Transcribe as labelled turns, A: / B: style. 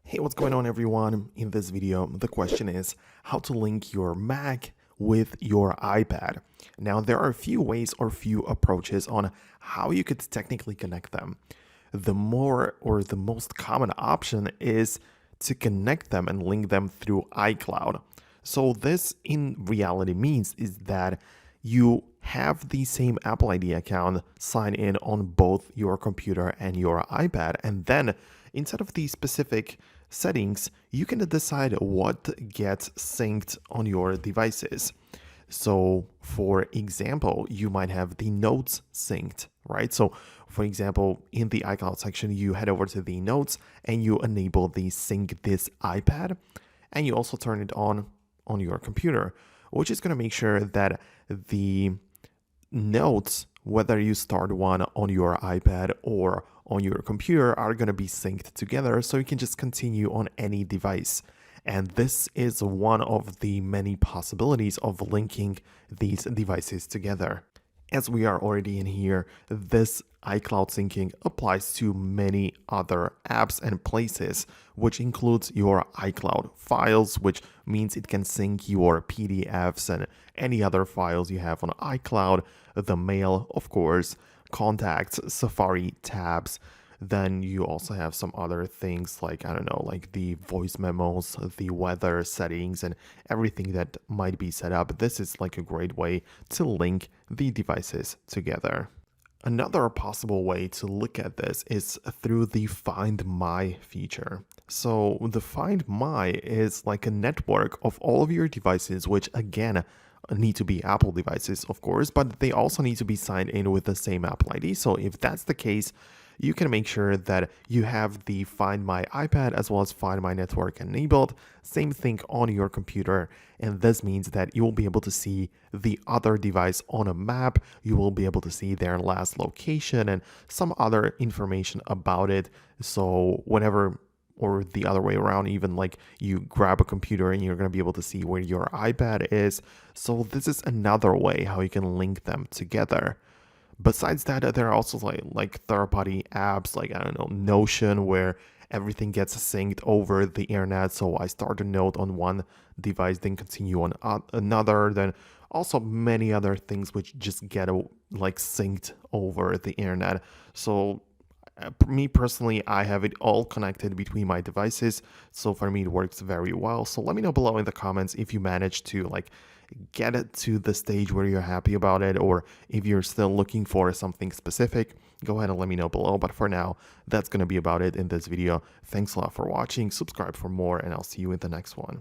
A: Hey, what's going on everyone? In this video, the question is how to link your Mac with your iPad. Now, there are a few ways or few approaches on how you could technically connect them. The more or the most common option is to connect them and link them through iCloud. So this in reality means is that you have the same Apple ID account sign in on both your computer and your iPad, and then instead of the specific settings, you can decide what gets synced on your devices. So, for example, you might have the notes synced, right? So, for example, in the iCloud section, you head over to the notes and you enable the sync this iPad, and you also turn it on your computer, which is going to make sure that the notes, whether you start one on your iPad or on your computer, are going to be synced together so you can just continue on any device. And this is one of the many possibilities of linking these devices together. As we are already in here, this iCloud syncing applies to many other apps and places, which includes your iCloud files, which means it can sync your PDFs and any other files you have on iCloud, the mail, of course, contacts, Safari tabs. Then you also have some other things like, I don't know, like the voice memos, the weather settings, and everything that might be set up. This is like a great way to link the devices together. Another possible way to look at this is through the Find My feature. So the Find My is like a network of all of your devices, which again need to be Apple devices, of course, but they also need to be signed in with the same Apple ID. So if that's the case, you can make sure that you have the Find My iPad as well as Find My network enabled. Same thing on your computer. And this means that you will be able to see the other device on a map. You will be able to see their last location and some other information about it. So whenever, or the other way around, even like you grab a computer and you're going to be able to see where your iPad is. So this is another way how you can link them together. Besides that, there are also like third-party apps like, I don't know, Notion, where everything gets synced over the internet. So I start a note on one device, then continue on another, then also many other things which just get like synced over the internet. So me personally, I have it all connected between my devices. So for me, it works very well. So let me know below in the comments if you manage to like get it to the stage where you're happy about it, or if you're still looking for something specific. Go ahead and let me know below. But for now, that's going to be about it in this video. Thanks a lot for watching. Subscribe for more, and I'll see you in the next one.